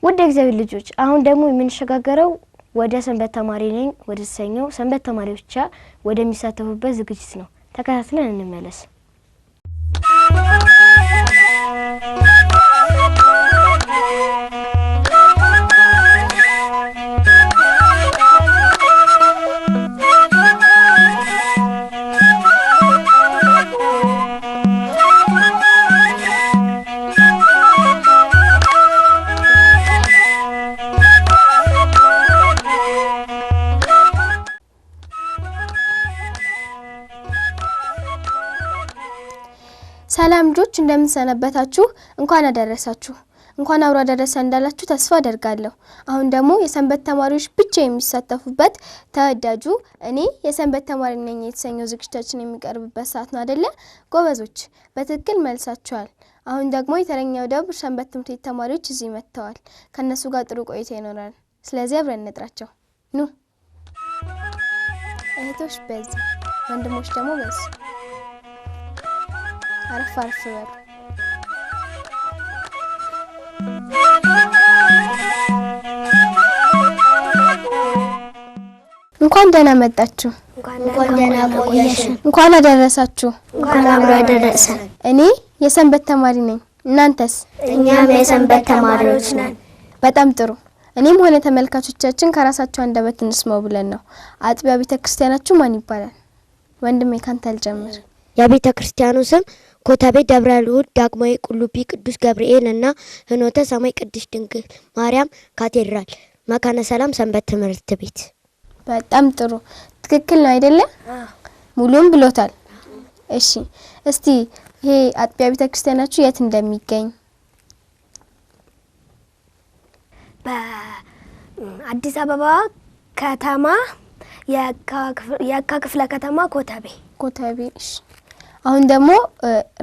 ወደ እግዚአብሔር ልጆች አሁን ደግሞ የምንሸጋገረው ወደ ሰንበት ተማሪ ነኝ ወደ ሰኞው ሰንበት ተማሪዎች ብቻ ወደሚሳተፉበት ዝግጅት ነው። ተከታትለን እንመለስ። ሰላም ልጆች እንደምን ሰነበታችሁ? እንኳን አደረሳችሁ። እንኳን አብሮ አደረሰን እንዳላችሁ ተስፋ አደርጋለሁ። አሁን ደግሞ የሰንበት ተማሪዎች ብቻ የሚሳተፉበት ተወዳጁ እኔ የሰንበት ተማሪ ነኝ የተሰኘው ዝግጅታችን የሚቀርብበት ሰዓት ነው አይደለ? ጎበዞች በትክክል መልሳችኋል። አሁን ደግሞ የተረኛው ደብር ሰንበት ትምህርት ቤት ተማሪዎች እዚህ መጥተዋል። ከነሱ ጋር ጥሩ ቆይታ ይኖራል። ስለዚህ አብረን እንጥራቸው። ኑ እህቶች በዚህ፣ ወንድሞች ደግሞ በዚህ አረፍ አረፍ በሉ። እንኳን ደህና መጣችሁ። እንኳን ደህና ቆያችሁ። እንኳን አደረሳችሁ። እንኳን አብሮ አደረሰን። እኔ የሰንበት ተማሪ ነኝ። እናንተስ? እኛም የሰንበት ተማሪዎች ነን። በጣም ጥሩ። እኔም ሆነ ተመልካቾቻችን ከራሳቸው አንደበት እንስማው ብለን ነው። አጥቢያ ቤተክርስቲያናችሁ ማን ይባላል? ወንድሜ ካንተ ልጀምር። የቤተክርስቲያኑ ስም ኮተቤ ደብረ ልዑል ዳግማዊ ቁልቢ ቅዱስ ገብርኤል እና ህኖተ ሰማይ ቅድስት ድንግል ማርያም ካቴድራል መካነ ሰላም ሰንበት ትምህርት ቤት። በጣም ጥሩ። ትክክል ነው አይደለ? ሙሉም ብሎታል። እሺ እስቲ ይሄ አጥቢያ ቤተክርስቲያናችሁ የት እንደሚገኝ? በአዲስ አበባ ከተማ የካ ክፍለ ከተማ ኮተቤ። እሺ አሁን ደግሞ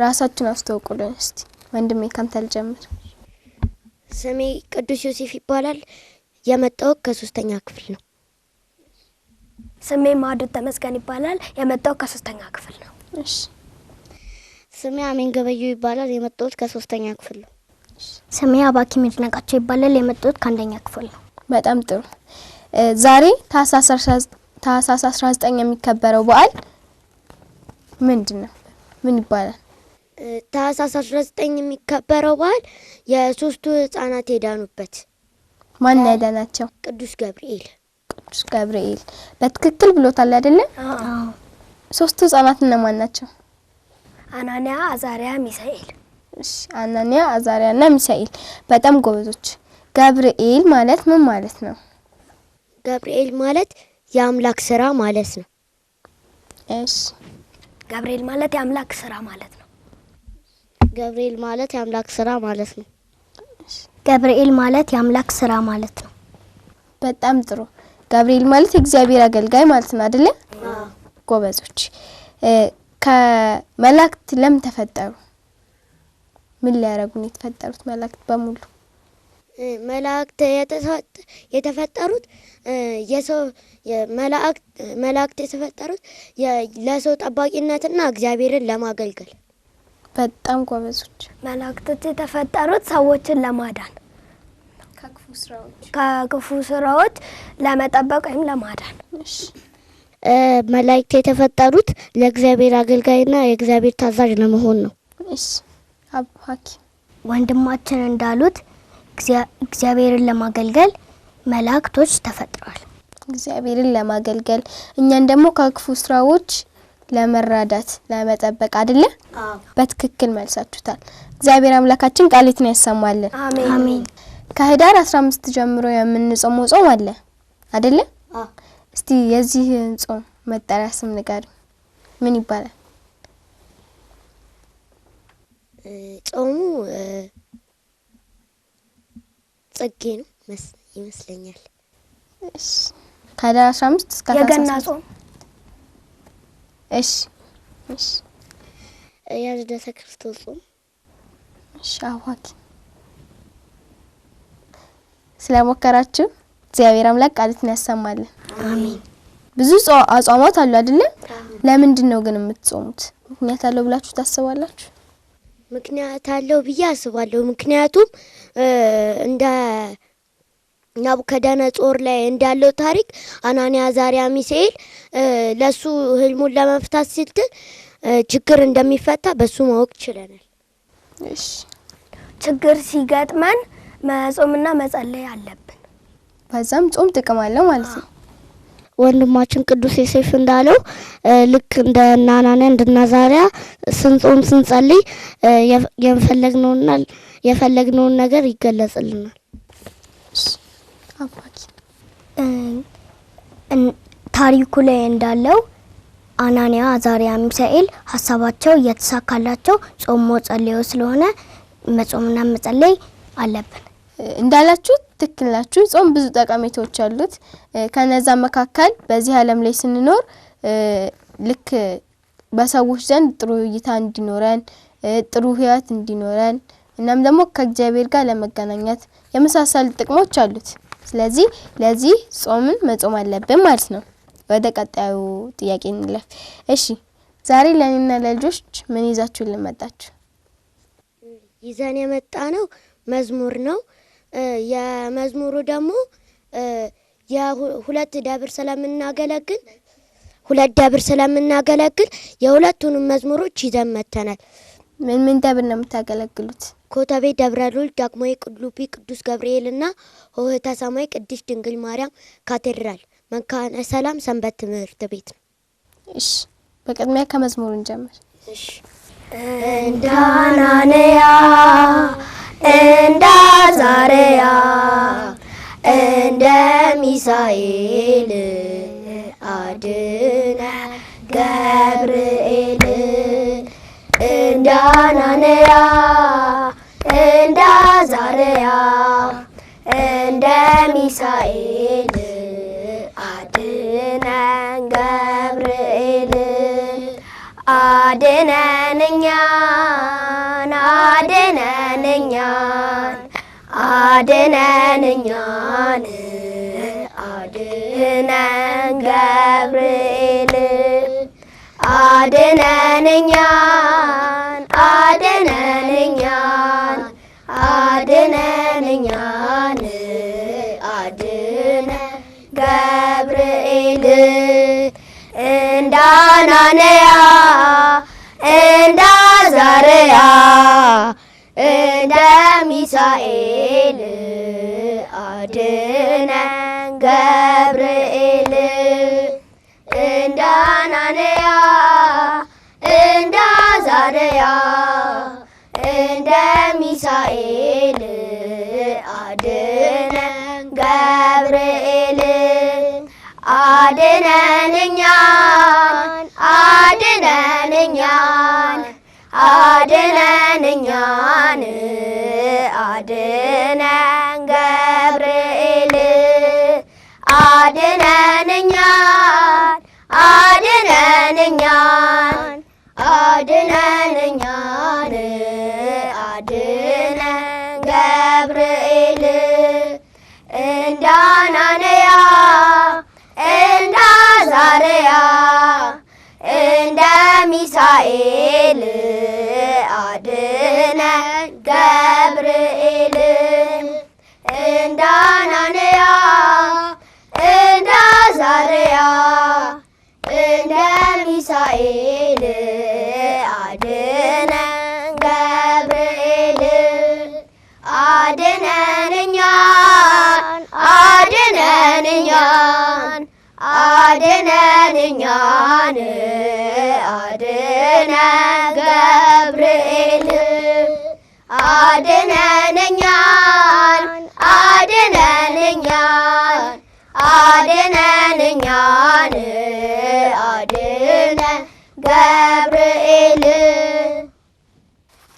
ራሳችሁን አስተዋውቁልን እስቲ። ወንድሜ ካንተ ልጀምር። ስሜ ቅዱስ ዮሴፍ ይባላል። የመጣው ከ3ኛ ክፍል ነው። ስሜ ማዕዶት ተመስገን ይባላል። የመጣው ከ3ኛ ክፍል ነው። እሺ ስሜ አሜን ገበየው ይባላል። የመጣው ከ3ኛ ክፍል ነው። ስሜ አባኪ ምድነቃቸው ይባላል። የመጣው ከ1ኛ ክፍል ነው። በጣም ጥሩ። ዛሬ ታህሳስ 19 የሚከበረው በዓል ምንድነው? ምን ይባላል? ታህሳስ 19 የሚከበረው በዓል የሶስቱ ህፃናት የዳኑበት። ማን ያዳናቸው? ቅዱስ ገብርኤል። በትክክል ብሎታል አይደለ? አዎ። ሶስቱ ህፃናት እነማን ናቸው? አናንያ፣ አዛሪያ፣ ሚሳኤል። እሺ አናንያ፣ አዛሪያና ሚሳኤል። በጣም ጎበዞች። ገብርኤል ማለት ምን ማለት ነው? ገብርኤል ማለት የአምላክ ስራ ማለት ነው። እሺ ገብርኤል ማለት የአምላክ ስራ ማለት ነው። ገብርኤል ማለት የአምላክ ስራ ማለት ነው። ገብርኤል ማለት የአምላክ ስራ ማለት ነው። በጣም ጥሩ። ገብርኤል ማለት የእግዚአብሔር አገልጋይ ማለት ነው አይደለ? አዎ። ጎበዞች። ከመላእክት ለምን ተፈጠሩ? ምን ሊያረጉ ነው የተፈጠሩት መላእክት በሙሉ? መላእክት የተፈጠሩት መላእክት የተፈጠሩት ለሰው ጠባቂነትና እግዚአብሔርን ለማገልገል። በጣም ጎበዞች። መላእክት የተፈጠሩት ሰዎችን ለማዳን ከክፉ ስራዎች ለመጠበቅ ወይም ለማዳን። እሺ መላእክት የተፈጠሩት ለእግዚአብሔር አገልጋይና የእግዚአብሔር ታዛዥ ለመሆን ነው። እሺ አባኪ ወንድማችን እንዳሉት እግዚአብሔርን ለማገልገል መላእክቶች ተፈጥረዋል። እግዚአብሔርን ለማገልገል እኛን ደግሞ ከክፉ ስራዎች ለመራዳት ለመጠበቅ አይደለ? አዎ። በትክክል መልሳችሁታል። እግዚአብሔር አምላካችን ቃሉን ያሰማልን። አሜን። ከህዳር 15 ጀምሮ የምንጾመው ጾም አለ አይደለ? አዎ። እስቲ የዚህ ጾም መጠሪያ ስም ንገሩ። ምን ይባላል? ጾሙ ጽጌ ነው ይመስለኛል። እሺ ከህዳር 15 እስከ የገና ጾም። እሺ የልደተ ክርስቶስ ጾም። እሺ አዋቂ ስለሞከራችሁ እግዚአብሔር አምላክ ቃሉን ያሰማልን። አሜን። ብዙ አጽዋማት አሉ አይደለ? ለምንድን ነው ግን የምትጾሙት? ምክንያት አለው ብላችሁ ታስባላችሁ? ምክንያት አለው ብዬ አስባለሁ። ምክንያቱም እንደ ናቡከደነጾር ላይ እንዳለው ታሪክ አናንያ አዛርያ ሚሳኤል ለሱ ህልሙን ለመፍታት ሲል ችግር እንደሚፈታ በሱ ማወቅ ችለናል። እሺ ችግር ሲገጥመን መጾምና መጸለይ አለብን። በዛም ጾም ጥቅም አለው ማለት ነው። ወንድማችን ቅዱስ ዮሴፍ እንዳለው ልክ እንደ አናንያ እንደ አዛርያ ስንጾም ስንጸልይ የፈለግነውን ነገር ይገለጽልናል። አባኪ ታሪኩ ላይ እንዳለው አናንያ አዛርያ ሚሳኤል ሀሳባቸው እየተሳካላቸው ጾሞ ጸልዮ ስለሆነ መጾምና መጸለይ አለብን። እንዳላችሁ ትክክል ናችሁ። ጾም ብዙ ጠቀሜታዎች አሉት። ከነዛ መካከል በዚህ ዓለም ላይ ስንኖር ልክ በሰዎች ዘንድ ጥሩ እይታ እንዲኖረን፣ ጥሩ ህይወት እንዲኖረን እናም ደግሞ ከእግዚአብሔር ጋር ለመገናኘት የመሳሰሉ ጥቅሞች አሉት። ስለዚህ ለዚህ ጾምን መጾም አለብን ማለት ነው። ወደ ቀጣዩ ጥያቄ እንለፍ። እሺ ዛሬ ለኔና ለልጆች ምን ይዛችሁልን መጣችሁ? ይዘን የመጣነው መዝሙር ነው። የመዝሙሩ ደግሞ ሁለት ደብር ስለምናገለግል የሁለቱንም መዝሙሮች ይዘን መተናል። ምን ደብር ነው የምታገለግሉት? ኮተቤ ደብረ ልዑል ዳግማዊ ቁልቢ ቅዱስ ገብርኤልና ሆህተ ሰማይ ቅድስት ድንግል ማርያም ካቴድራል መካነ ሰላም ሰንበት ትምህርት ቤት ነው። እሺ በቅድሚያ ከመዝሙሩ እንጀምር። እሺ እንደ አናንያ እንደ አዛርያ እንደ ሚሳኤል አድነ ገብርኤል እንደ አናንያ እንደ አዛርያ እንደ ሚሳኤል አድነን ገብርኤል አድነን እኛን አድነን እኛን አድነን እኛን አድነን ገብርኤል አድነን እኛን አድነን እኛን አድነን እኛን አድነን ገብርኤል እንደ አናንያ እንደ አዛርያ እንደ ሚሳኤል አድነን ገብርኤል እንደ አናንያ እንደ አዛርያ እንደ ሚሳኤል አድነን ገብርኤል አድነን እኛን አድነን እኛን አድነን እኛን አድነን ገብርኤል አድነን እኛን አድነን እኛን አድነን እኛን አድነን ገብርኤል እንደ አናንያ እንደ አዛርያ እንደ ሚሳኤል አድነን ገብርኤል እንደ አናንያ እንደ አዛርያ እንደ ሚሳኤል አድነን ገብርኤል አድነን እኛን አድነን እኛን አድነን እኛን አድነን ገብርኤል አድነን እኛን አድነን እኛን አድነን እኛን አድነን ገብርኤል።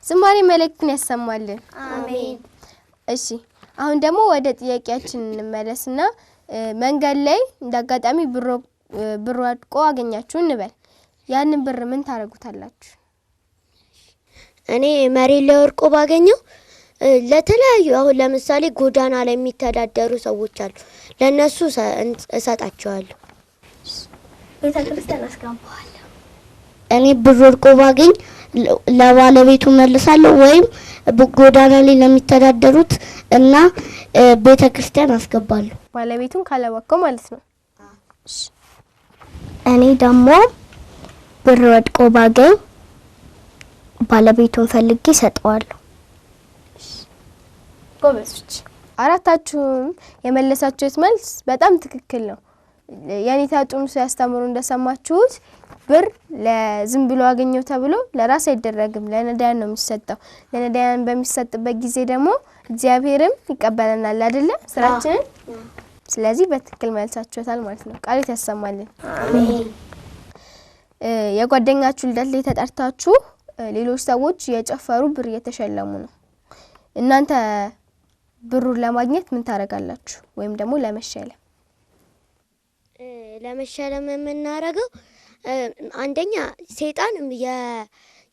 ዝማሬ መልእክትን ያሰማልን። አሜን። እሺ አሁን ደግሞ ወደ ጥያቄያችን እንመለስና መንገድ ላይ እንዳጋጣሚ ብር ወድቆ አገኛችሁ እንበል። ያንን ብር ምን ታረጉታላችሁ? እኔ መሬት ላይ ወድቆ ባገኘው ለተለያዩ አሁን ለምሳሌ ጎዳና ላይ የሚተዳደሩ ሰዎች አሉ፣ ለነሱ እሰጣቸዋለሁ። ቤተክርስቲያን አስገባዋለሁ። እኔ ብር ወድቆ ባገኝ ለባለቤቱ መልሳለሁ ወይም ጎዳና ላይ ለሚተዳደሩት እና ቤተክርስቲያን አስገባለሁ። ባለቤቱን ካላወቀው ማለት ነው። እኔ ደግሞ ብር ወድቆ ባገኝ ባለቤቱን ፈልጌ ሰጠዋለሁ። ጎበዞች፣ አራታችሁም የመለሳችሁት መልስ በጣም ትክክል ነው። የኔታ ጡኑ ሲያስተምሩ እንደሰማችሁት ብር ለዝም ብሎ አገኘው ተብሎ ለራስ አይደረግም፣ ለነዳያን ነው የሚሰጠው። ለነዳያን በሚሰጥበት ጊዜ ደግሞ እግዚአብሔርም ይቀበለናል አይደለ ስራችንን። ስለዚህ በትክክል መልሳችሁታል ማለት ነው። ቃልት ያሰማልን። አሜን። የጓደኛችሁ ልደት ላይ ተጠርታችሁ ሌሎች ሰዎች የጨፈሩ ብር እየተሸለሙ ነው። እናንተ ብሩን ለማግኘት ምን ታረጋላችሁ? ወይም ደግሞ ለመሸለም የምናረገው አንደኛ ሰይጣን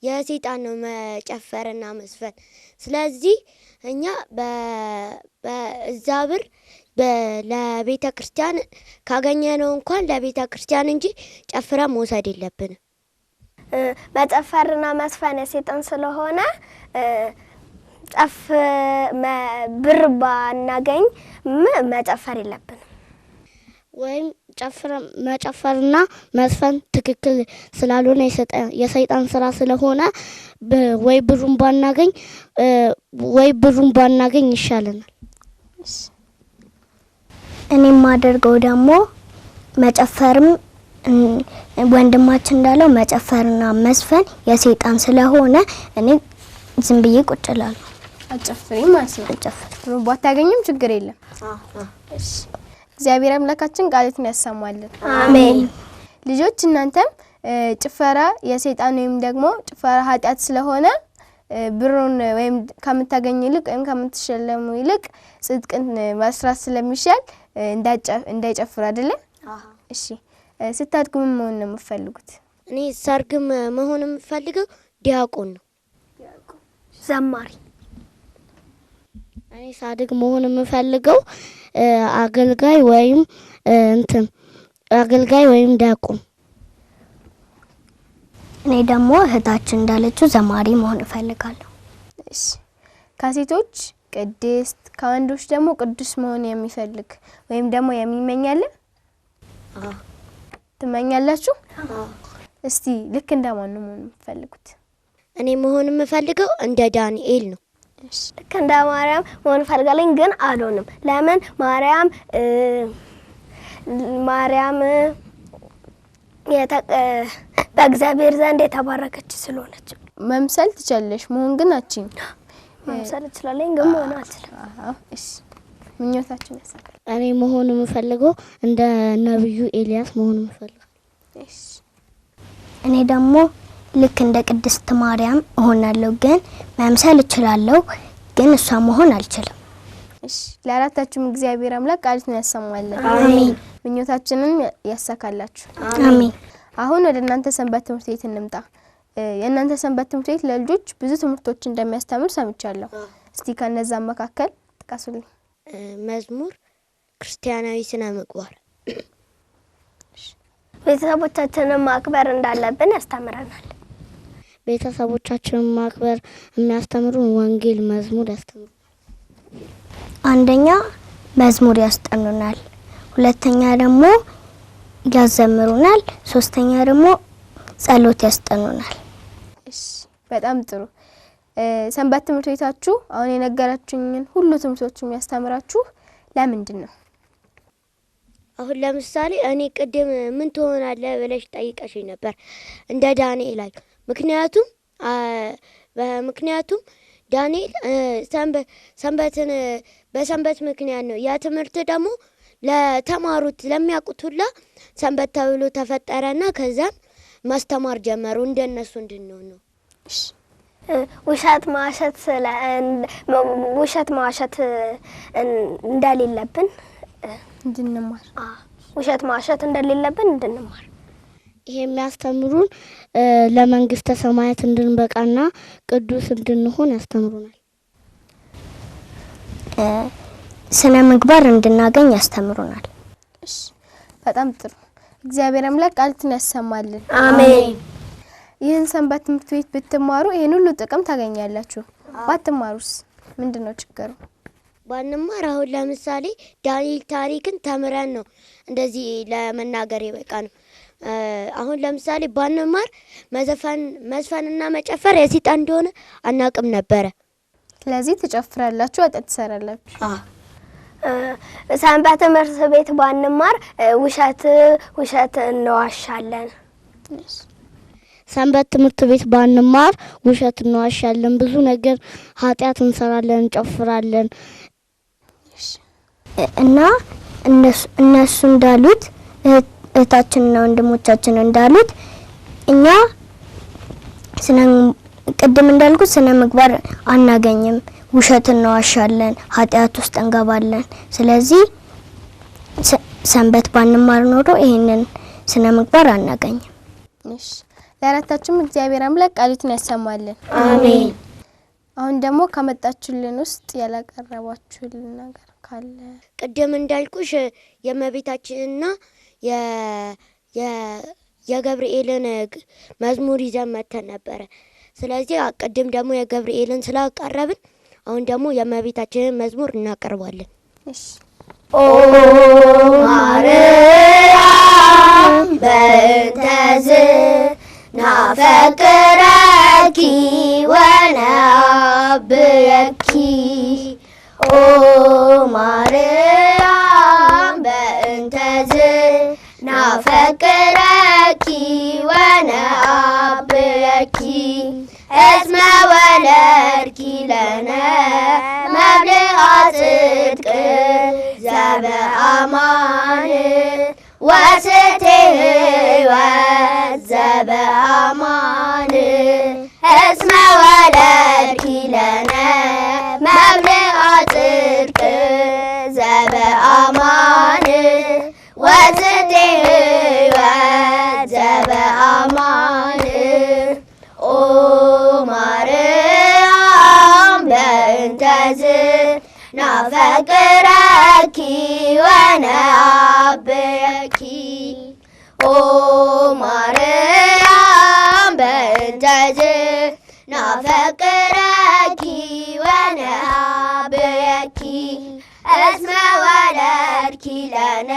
የሰይጣን ነው መጨፈርና መስፈን። ስለዚህ እኛ በዛ ብር ለቤተ ክርስቲያን ካገኘነው እንኳን ለቤተ ክርስቲያን እንጂ ጨፍራ መውሰድ የለብንም። መጨፈርና መስፈን የሰይጣን ስለሆነ ብር ባናገኝ መጨፈር የለብንም። ወይም መጨፈርና መስፈን ትክክል ስላልሆነ የሰይጣን ስራ ስለሆነ ወይ ብሩን ባናገኝ ይሻለናል። እኔ ማደርገው ደግሞ መጨፈርም ወንድማችን እንዳለው መጨፈርና መስፈን የሰይጣን ስለሆነ እኔ ዝም ብዬ ቁጭ እላለሁ። አጨፍሪም ማለት ነው። አጨፍሪ ባታገኝም ችግር የለም። እሺ፣ እግዚአብሔር አምላካችን ቃልትን ያሰማልን። አሜን። ልጆች እናንተም ጭፈራ የሰይጣን ወይም ደግሞ ጭፈራ ኃጢአት ስለሆነ ብሩን ወይም ከምታገኙ ይልቅ ወይም ከምትሸለሙ ይልቅ ጽድቅን መስራት ስለሚሻል እንዳይጨፍሩ አይደለ? እሺ፣ ስታድጉ ምን መሆን ነው የምትፈልጉት? እኔ ሰርግም መሆን የምፈልገው ዲያቆን ነው። ዘማሪ። እኔ ሳድግ መሆን የምፈልገው አገልጋይ ወይም ዲያቆን። እኔ ደግሞ እህታችን እንዳለችው ዘማሪ መሆን እፈልጋለሁ። እሺ፣ ከሴቶች ቅድስት ከወንዶች ደግሞ ቅዱስ መሆን የሚፈልግ ወይም ደግሞ የሚመኛል? ትመኛላችሁ? እስቲ ልክ እንደማን ነው መሆን የምትፈልጉት? እኔ መሆን የምፈልገው እንደ ዳንኤል ነው። ልክ እንደ ማርያም መሆን እፈልጋለሁ፣ ግን አልሆንም። ለምን? ማርያም በእግዚአብሔር ዘንድ የተባረከች ስለሆነች መምሰል ትችላለሽ፣ መሆን ግን አትችይም። መምሰል እችላለሁ ግን መሆን አልችልም። እሺ፣ ምኞታችን ያሳካል። እኔ መሆን የምፈልገው እንደ ነብዩ ኤልያስ መሆን የምፈልገው። እሺ፣ እኔ ደግሞ ልክ እንደ ቅድስት ማርያም እሆናለሁ፣ ግን መምሰል እችላለሁ፣ ግን እሷ መሆን አልችልም። እሺ፣ ለአራታችሁም እግዚአብሔር አምላክ ቃልቱን ያሰማልን። አሜን። ምኞታችንን ያሳካላችሁ። አሜን። አሁን ወደ እናንተ ሰንበት ትምህርት ቤት እንምጣ። የእናንተ ሰንበት ትምህርት ቤት ለልጆች ብዙ ትምህርቶች እንደሚያስተምር ሰምቻለሁ። እስቲ ከነዛ መካከል ጥቀሱልኝ። መዝሙር፣ ክርስቲያናዊ ስነ ምግባር። ቤተሰቦቻችንን ማክበር እንዳለብን ያስተምረናል። ቤተሰቦቻችንን ማክበር የሚያስተምሩን ወንጌል፣ መዝሙር ያስተምሩናል። አንደኛ መዝሙር ያስጠኑናል፣ ሁለተኛ ደግሞ ያዘምሩናል፣ ሶስተኛ ደግሞ ጸሎት ያስጠኑናል። እሺ፣ በጣም ጥሩ። ሰንበት ትምህርት ቤታችሁ አሁን የነገራችሁኝን ሁሉ ትምህርቶች የሚያስተምራችሁ ለምንድን ነው? አሁን ለምሳሌ እኔ ቅድም ምን ትሆናለህ ብለሽ ጠይቀሽኝ ነበር እንደ ዳንኤል ላይ። ምክንያቱም ዳንኤል ሰንበትን በሰንበት ምክንያት ነው። ያ ትምህርት ደግሞ ለተማሩት ለሚያውቁት ሁላ ሰንበት ተብሎ ተፈጠረና ከዛም ማስተማር ጀመሩ እንደነሱ እንድንሆን ነው። ውሸት ማዋሸት እንደሌለብን እንድንማር። ውሸት ማዋሸት እንደሌለብን እንድንማር። ይሄ የሚያስተምሩን ለመንግስተ ሰማያት እንድንበቃና ቅዱስ እንድንሆን ያስተምሩናል። ስነ ምግባር እንድናገኝ ያስተምሩናል። እሺ፣ በጣም ጥሩ። እግዚአብሔር አምላክ ቃልቱን ያሰማልን። አሜን። ይህን ሰንበት ትምህርት ቤት ብትማሩ ይሄን ሁሉ ጥቅም ታገኛላችሁ። ባትማሩስ ምንድነው ችግሩ? ባንማር አሁን ለምሳሌ ዳንኤል ታሪክን ተምረን ነው እንደዚህ ለመናገር የበቃ ነው። አሁን ለምሳሌ ባንማር መዝፈንና መጨፈር የሰይጣን እንደሆነ አናቅም ነበረ። ስለዚህ ትጨፍራላችሁ፣ ወጥ ትሰራላችሁ። ሰንበት ትምህርት ቤት ባንማር ውሸት እንዋሻለን። ሰንበት ትምህርት ቤት ባንማር ውሸት እንዋሻለን፣ ብዙ ነገር ኃጢአት እንሰራለን፣ እንጨፍራለን እና እነሱ እንዳሉት እህታችንና ወንድሞቻችን እንዳሉት እኛ ቅድም እንዳልኩት ስነ ምግባር አናገኝም፣ ውሸት እንዋሻለን፣ ኃጢአት ውስጥ እንገባለን። ስለዚህ ሰንበት ባንማር ኖሮ ይሄንን ስነ ምግባር አናገኝም። እሺ ለአራታችሁም እግዚአብሔር አምላክ ቃሉን ያሰማልን። አሜን። አሁን ደግሞ ከመጣችሁልን ውስጥ ያላቀረባችሁልን ነገር ካለ? ቅድም እንዳልኩሽ የእመቤታችንና የገብርኤልን መዝሙር ይዘን መተን ነበረ። ስለዚህ ቅድም ደግሞ የገብርኤልን ስላቀረብን አሁን ደግሞ የእመቤታችንን መዝሙር እናቀርባለን። እሺ ኦ ማርያም በእንተዝ ናፈቅረኪ ወነአብየኪ ኦ ማርያም በእንተዝ ናፈቅረኪ ወነአብየኪ እስመ ወለድኪ ለነ መብልዐ ጽድቅ ዘበአማን ወስቴ ሕይወት ዘበአማን እስመ ወለድኪ ለነ መብልዐ ጽድቅ ዘበአማን ወስቴ ሕይወት ዘበአማን ኦ ማርያም በእንተዝ ናፈቅረኪ ወነአብየኪ ኦ ማርያም በእንተዝ ናፈቅረኪ ወነአብየኪ እስመ ወለድኪ ለነ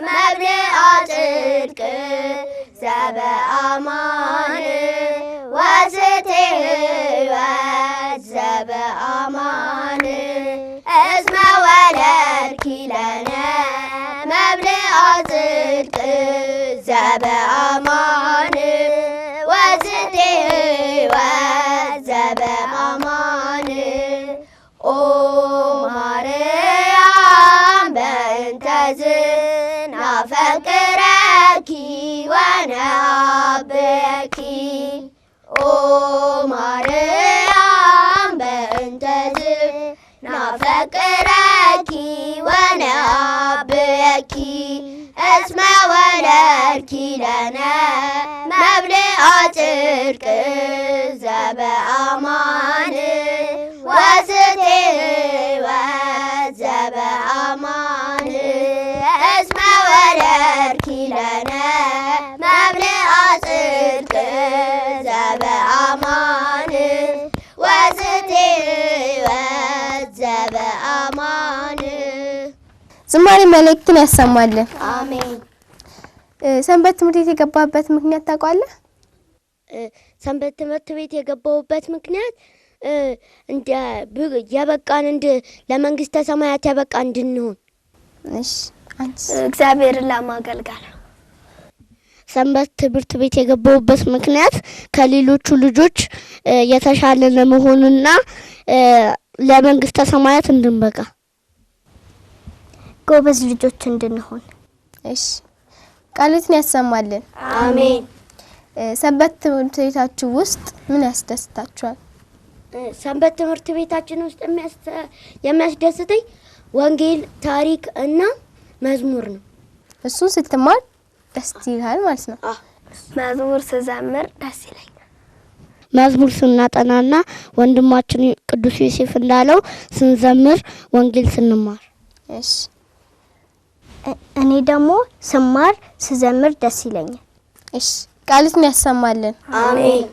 መብልዐ ጽድቅ ዘበአማን ወስቴ ሕይወት ዘበአማን እስመ ወለድኪ ለነ መብልዐ ጽድቅ ዘበአማን ወስቴ ሕይወት ዘበአማን ኦ ማርያም በእንተዝ ናፈቅረኪ ወነአብየኪ ኦ ማርያም በእንተዝ ናፈቅረኪ ወነአብየኪ እስመ ወለድኪ ለነ መብልዐ ጽድቅ ዘበአማን ወስቴ ሕይወት ዘበአማን እስመ ወለድኪ ለነ መብልዐ ጽድቅ ዘበአማን ወስቴ ሕይወት ዘበአማን። ዝማሬ መልእክትን ያሰማልን። አሜን። ሰንበት ትምህርት ቤት የገባበት ምክንያት ታውቃለህ? ሰንበት ትምህርት ቤት የገባሁበት ምክንያት የበቃን ለመንግስተ ሰማያት የበቃን እንድንሆን። እሺ አንቺ? እግዚአብሔርን ለማገልገል። ሰንበት ትምህርት ቤት የገባሁበት ምክንያት ከሌሎቹ ልጆች የተሻለ ለመሆንና ለመንግስተ ሰማያት እንድንበቃ፣ ጎበዝ ልጆች እንድንሆን። እሺ ቃሉን ያሰማልን። አሜን። ሰንበት ትምህርት ቤታችሁ ውስጥ ምን ያስደስታችኋል? ሰንበት ትምህርት ቤታችን ውስጥ የሚያስደስተኝ ወንጌል፣ ታሪክ እና መዝሙር ነው። እሱን ስትማር ደስ ይላል ማለት ነው። መዝሙር ስዘምር ደስ ይለኛል። መዝሙር ስናጠናና ወንድማችን ቅዱስ ዮሴፍ እንዳለው ስንዘምር፣ ወንጌል ስንማር። እሺ እኔ ደግሞ ስማር ስዘምር ደስ ይለኛል። እሺ ቃሉን ያሰማልን። አሜን።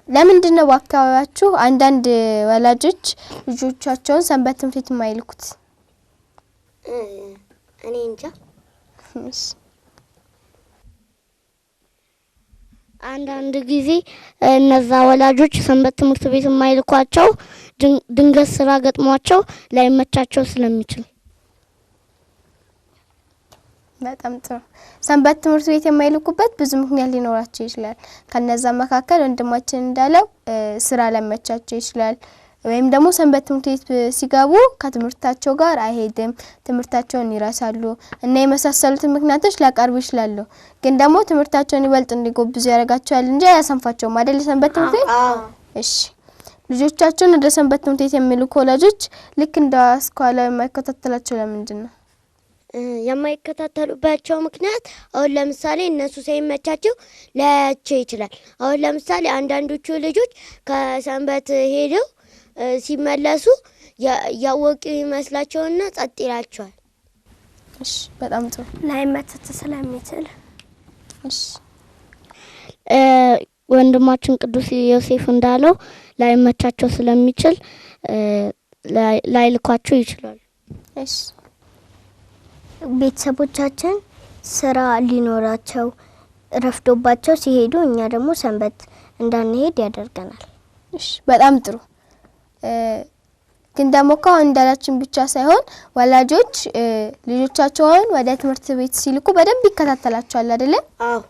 ለምንድን ነው በአካባቢያችሁ አንዳንድ ወላጆች ልጆቻቸውን ሰንበት ትምህርት ቤት የማይልኩት? እኔ እንጃ። አንዳንድ ጊዜ እነዛ ወላጆች ሰንበት ትምህርት ቤት የማይልኳቸው ድንገት ስራ ገጥሟቸው ላይመቻቸው ስለሚችል። በጣም ጥሩ። ሰንበት ትምህርት ቤት የማይልኩበት ብዙ ምክንያት ሊኖራቸው ይችላል። ከነዛ መካከል ወንድማችን እንዳለው ስራ ላይመቻቸው ይችላል፣ ወይም ደግሞ ሰንበት ትምህርት ቤት ሲገቡ ከትምህርታቸው ጋር አይሄድም፣ ትምህርታቸውን ይረሳሉ እና የመሳሰሉት ምክንያቶች ሊያቀርቡ ይችላሉ። ግን ደግሞ ትምህርታቸውን ይበልጥ እንዲጎብዙ ያደርጋቸዋል እንጂ አያሰንፋቸውም አይደል? ሰንበት ትምህርት ቤት እሺ። ልጆቻቸውን ወደ ሰንበት ትምህርት ቤት የሚልኩ ወላጆች ልክ እንደ አስኳላ የማይከታተላቸው ለምንድን ነው? የማይከታተሉባቸው ምክንያት አሁን ለምሳሌ እነሱ ሳይመቻቸው ላያቸው ይችላል። አሁን ለምሳሌ አንዳንዶቹ ልጆች ከሰንበት ሄደው ሲመለሱ ያወቁ ይመስላቸውና ጸጥ ይላቸዋል። እሺ በጣም ጥሩ። ላይመቻቸው ስለሚችል እሺ ወንድማችን ቅዱስ ዮሴፍ እንዳለው ላይመቻቸው ስለሚችል ላይልኳቸው ይችላል። እሺ ቤተሰቦቻችን ስራ ሊኖራቸው ረፍዶባቸው ሲሄዱ እኛ ደግሞ ሰንበት እንዳንሄድ ያደርገናል። እሺ በጣም ጥሩ። ግን ደግሞ ከአሁን እንዳላችን ብቻ ሳይሆን ወላጆች ልጆቻቸውን ወደ ትምህርት ቤት ሲልኩ በደንብ ይከታተላቸዋል አይደለ? አዎ።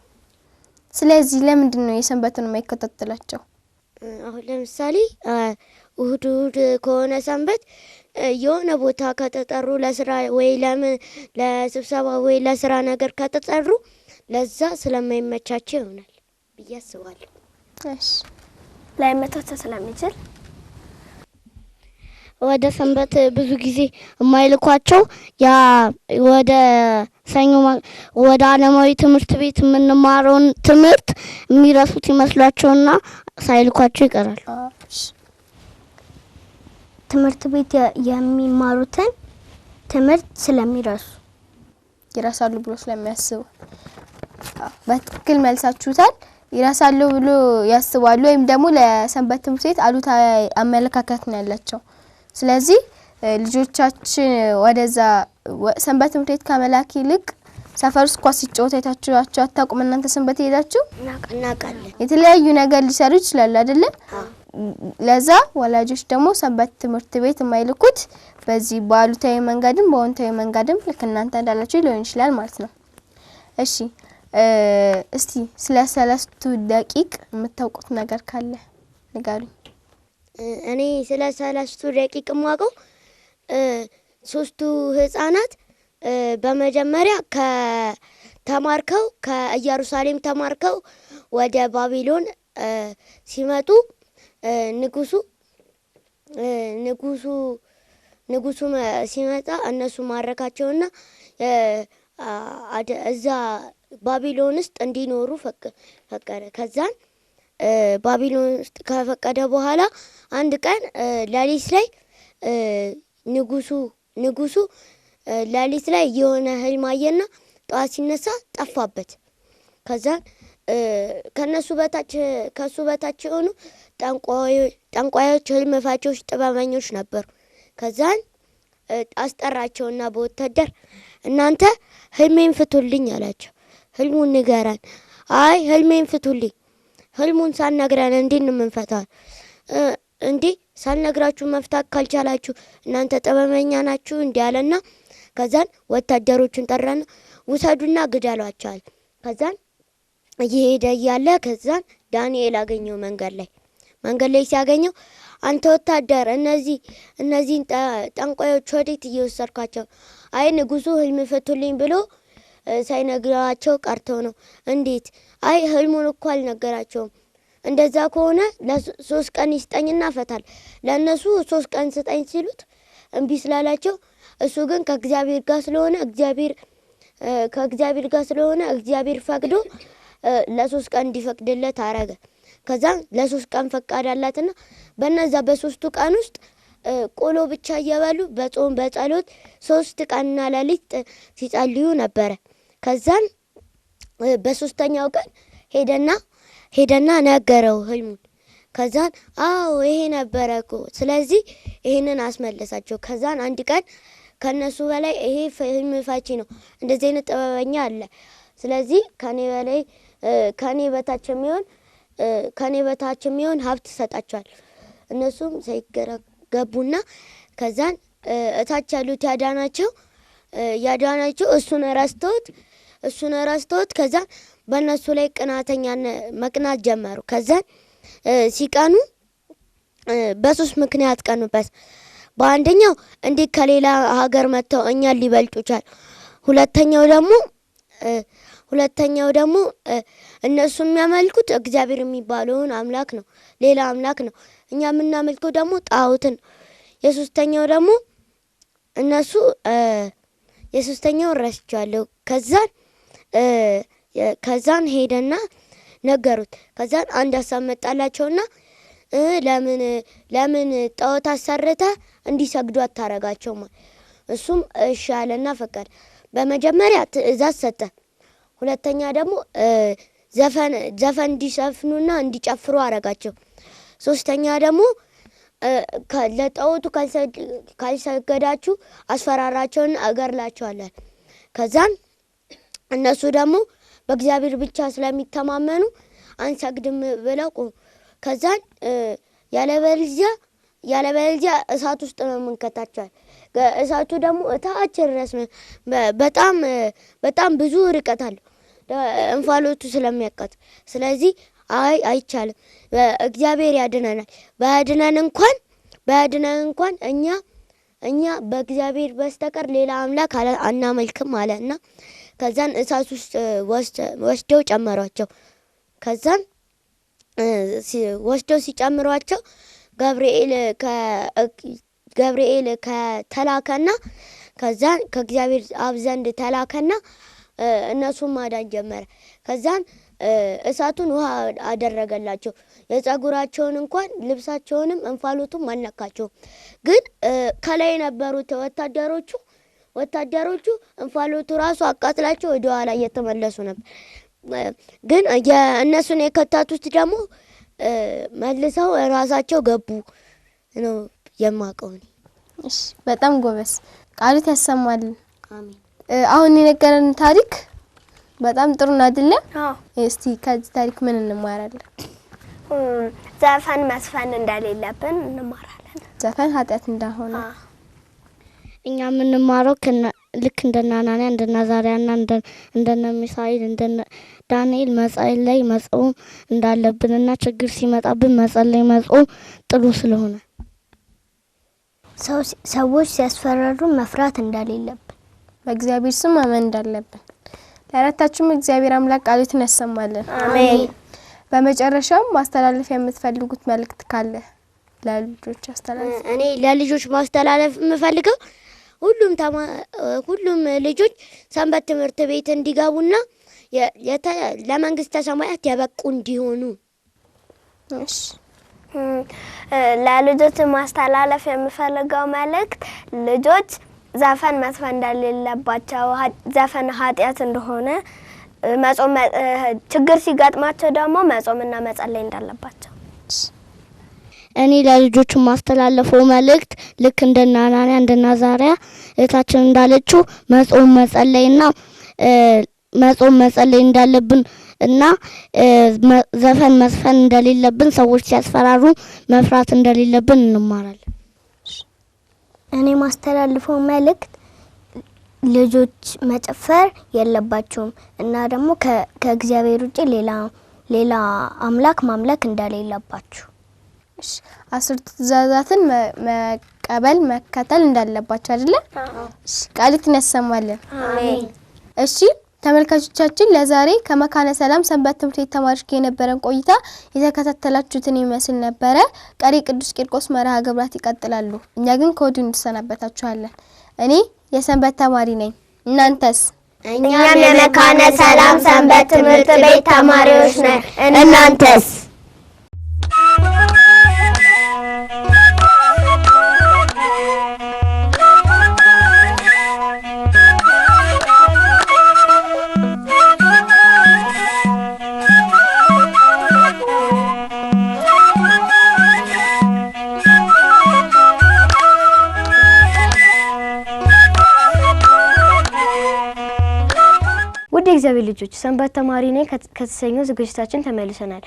ስለዚህ ለምንድን ነው የሰንበቱን የማይከታተላቸው? አሁን ለምሳሌ እሁድ ከሆነ ሰንበት የሆነ ቦታ ከተጠሩ ለስራ ወይ ለስብሰባ ወይ ለስራ ነገር ከተጠሩ ለዛ ስለማይመቻቸው ይሆናል ብዬ አስባለሁ። እሺ ላይመቻቸው ስለሚችል ወደ ሰንበት ብዙ ጊዜ የማይልኳቸው ወደ ሰኞ ወደ ዓለማዊ ትምህርት ቤት የምንማረውን ትምህርት የሚረሱት ይመስላቸውና ሳይልኳቸው ይቀራል። ትምህርት ቤት የሚማሩትን ትምህርት ስለሚረሱ ይረሳሉ ብሎ ስለሚያስቡ። በትክክል መልሳችሁታል። ይረሳሉ ብሎ ያስባሉ ወይም ደግሞ ለሰንበት ትምህርት ቤት አሉታዊ አመለካከት ነው ያላቸው። ስለዚህ ልጆቻችን ወደዛ ሰንበት ትምህርት ቤት ከመላክ ይልቅ ሰፈር ውስጥ ኳስ ሲጫወቱ አይታችኋቸው አታውቁም? እናንተ ሰንበት ሄዳችሁ? እናውቃለን። የተለያዩ ነገር ሊሰሩ ይችላሉ አይደለ? ለዛ ወላጆች ደግሞ ሰንበት ትምህርት ቤት የማይልኩት በዚህ በአሉታዊ መንገድም በአዎንታዊ መንገድም ልክ እናንተ እንዳላችሁ ሊሆን ይችላል ማለት ነው። እሺ እስቲ ስለ ሰለስቱ ደቂቅ የምታውቁት ነገር ካለ ንገሩኝ። እኔ ስለ ሰለስቱ ደቂቅ የማውቀው ሶስቱ ህፃናት በመጀመሪያ ከኢየሩሳሌም ተማርከው ወደ ባቢሎን ሲመጡ ንጉሱ ሲመጣ እነሱ ማረካቸውና እዛ ባቢሎን ውስጥ እንዲኖሩ ፈቀደ። ከዛን ባቢሎን ውስጥ ከፈቀደ በኋላ አንድ ቀን ሌሊት ላይ ንጉሱ ሌሊት ላይ የሆነ ህልም አየና ጠዋት ሲነሳ ጠፋበት። ከዛን ከሱ በታች የሆኑ ጠንቋዮች፣ ህልም ፈቺዎች፣ ጥበበኞች ነበሩ። ከዛን አስጠራቸውና በወታደር እናንተ ህልሜን ፍቱልኝ አላቸው። ህልሙን ንገረን። አይ ህልሜን ፍቱልኝ። ህልሙን ሳልነግረን እንዴት ነው የምንፈታው? እንዴ ሳልነግራችሁ መፍታት ካልቻላችሁ እናንተ ጥበበኛ ናችሁ እንዴ አለና ከዛን ወታደሮቹን ጠራና ውሰዱና ግደሏቸዋል። ከዛን እየሄደ እያለ ከዛን ዳንኤል አገኘው መንገድ ላይ ሲያገኘው አንተ ወታደር እነዚህን ጠንቋዮች ወዴት እየወሰድካቸው? አይ ንጉሱ ህልም ፍቱልኝ ብሎ ሳይነግራቸው ቀርተው ነው። እንዴት? አይ ህልሙን እኮ አልነገራቸውም። እንደዛ ከሆነ ለ3 ቀን ይስጠኝና ፈታል። ለነሱ 3 ቀን ስጠኝ ሲሉት እምቢ ስላላቸው እሱ ግን ከእግዚአብሔር ጋር ስለሆነ እግዚአብሔር ፈቅዶ ለ3 ቀን እንዲፈቅድለት አረገ። ከዛ ለ3 ቀን ፈቃዳላትና በነዛ በ3ቱ ቀን ውስጥ ቆሎ ብቻ እየበሉ በጾም በጸሎት 3 ቀንና ሌሊት ሲጸልዩ ነበረ። ከዛን በ3ኛው ቀን ሄደና ነገረው ህልሙን። ከዛን አዎ ይሄ ነበረ እኮ ስለዚህ ይሄንን አስመለሳቸው። ከዛን አንድ ቀን ከነሱ በላይ ይሄ ህልም ፈቺ ነው፣ እንደዚህ አይነት ጥበበኛ አለ፣ ስለዚህ ከኔ በታች የሚሆን ሀብት ሰጣቸዋል። እነሱም ሳይገረገቡና ከዛን እታች ያሉት ያዳናቸው እሱን ረስተውት ከዛን በእነሱ ላይ መቅናት ጀመሩ። ከዛን ሲቀኑ በሶስት ምክንያት ቀኑበት። በአንደኛው እንዴት ከሌላ ሀገር መጥተው እኛን ሊበልጡ ቻሉ። ሁለተኛው ደግሞ እነሱ የሚያመልኩት እግዚአብሔር የሚባለውን አምላክ ነው፣ ሌላ አምላክ ነው። እኛ የምናመልከው ደግሞ ጣዖትን። የሶስተኛውን ረስቻለሁ። ከዛን ሄደና ነገሩት። ከዛን አንድ ሀሳብ መጣላቸውና ለምን ጣዖት አሰርተህ እንዲሰግዱ አታረጋቸው? እሱም እሺ አለና ፈቀደ። በመጀመሪያ ትእዛዝ ሰጠ። ሁለተኛ ደግሞ ዘፈን እንዲሰፍኑና እንዲጨፍሩ አረጋቸው። ሶስተኛ ደግሞ ለጣዖቱ ካልሰገዳችሁ አስፈራራቸውና እገድላቸዋለሁ። ከዛን እነሱ ደግሞ በእግዚአብሔር ብቻ ስለሚተማመኑ አንሰግድም ብለው ከዛን ያለበለዚያ እሳት ውስጥ ነው የምንከታቸው። እሳቱ ደግሞ እታች ድረስ በጣም ብዙ ርቀት አለው እንፋሎቱ ስለሚያቃጥ። ስለዚህ አይቻልም፣ እግዚአብሔር ያድነናል። ባያድነን እንኳን እኛ በእግዚአብሔር በስተቀር ሌላ አምላክ አናመልክም አለና ከዛን እሳት ውስጥ ወስደው ጨመሯቸው። ከዛን ወስደው ሲጨምሯቸው ገብርኤል ከተላከና ከዛን ከእግዚአብሔር አብ ዘንድ ተላከና እነሱን ማዳን ጀመረ። ከዛን እሳቱን ውሃ አደረገላቸው። የጸጉራቸውን እንኳን ልብሳቸውንም እንፋሎቱም አልነካቸውም። ግን ከላይ የነበሩት ወታደሮቹ እንፋሎቱ ራሱ አቃጥላቸው ወደ ኋላ እየተመለሱ ነበር። ግን የእነሱን የከታቱት ደግሞ መልሰው ራሳቸው ገቡ ነው የማውቀው። እሺ በጣም ጎበስ፣ ቃሉት ያሰማልን። አሜን። አሁን የነገረን ታሪክ በጣም ጥሩ ነው አይደለ? አዎ። እስቲ ከዚህ ታሪክ ምን እንማራለን? ዘፈን መስፈን እንደሌለብን እንማራለን። ዘፈን ኃጢአት እንዳልሆነ እኛ የምንማረው ልክ እንደነ አናንያ እንደነ አዛርያና እንደነ ሚሳኤል እንደነ ዳንኤል መጸለይ መጾም እንዳለብንና ችግር ሲመጣብን መጸለይ መጾም ጥሩ ስለሆነ ሰዎች ሲያስፈራሩ መፍራት እንደሌለብን በእግዚአብሔር ስም ማመን እንዳለብን ለአራታችሁም እግዚአብሔር አምላክ ቃሉን ያሰማልን። አሜን። በመጨረሻም ማስተላለፍ የምትፈልጉት መልእክት ካለ ለልጆች አስተላልፉ። እኔ ለልጆች ማስተላለፍ የምፈልገው ሁሉም ልጆች ሰንበት ትምህርት ቤት እንዲገቡና ለመንግስተ ሰማያት የበቁ እንዲሆኑ። እሺ ለልጆች ማስተላለፍ የምፈልገው መልእክት ልጆች ዘፈን መስፈን እንደሌለባቸው፣ ዘፈን ኃጢአት እንደሆነ፣ መጾም ችግር ሲገጥማቸው ደግሞ መጾምና መጸለይ እንዳለባቸው። እኔ ለልጆቹ ማስተላለፈው መልእክት ልክ እንደነ አናንያ እንደነ አዛርያ እታችን እንዳለችው መጾም መጸለይ እንዳለብን እና ዘፈን መስፈን እንደሌለብን፣ ሰዎች ሲያስፈራሩ መፍራት እንደሌለብን እንማራለን። እኔ ማስተላልፈው መልእክት ልጆች መጨፈር የለባቸውም እና ደግሞ ከእግዚአብሔር ውጪ ሌላ አምላክ ማምለክ እንደሌለባቸው። እሺ 10 ትእዛዛትን መቀበል መከተል እንዳለባቸው አይደለ? እሺ ቃሉን ያሰማልን። አሜን። እሺ ተመልካቾቻችን ለዛሬ ከመካነ ሰላም ሰንበት ትምህርት ቤት ተማሪዎች ጋር የነበረን ቆይታ የተከታተላችሁትን ይመስል ነበረ። ቀሪ ቅዱስ ቂርቆስ መርሃ ግብራት ይቀጥላሉ። እኛ ግን ከወዲሁ እንሰናበታችኋለን። እኔ የሰንበት ተማሪ ነኝ። እናንተስ? እኛም የመካነ ሰላም ሰንበት ትምህርት ቤት ተማሪዎች ነን። እናንተስ? የእግዚአብሔር ልጆች ሰንበት ተማሪ ነኝ ከተሰኘው ዝግጅታችን ተመልሰናል።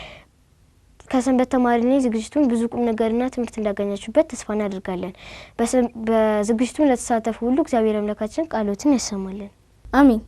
ከሰንበት ተማሪ ነኝ ዝግጅቱን ብዙ ቁም ነገርና ትምህርት እንዳገኛችሁበት ተስፋ እናደርጋለን። በዝግጅቱ ለተሳተፉ ሁሉ እግዚአብሔር አምላካችን ቃሎትን ያሰማልን። አሜን።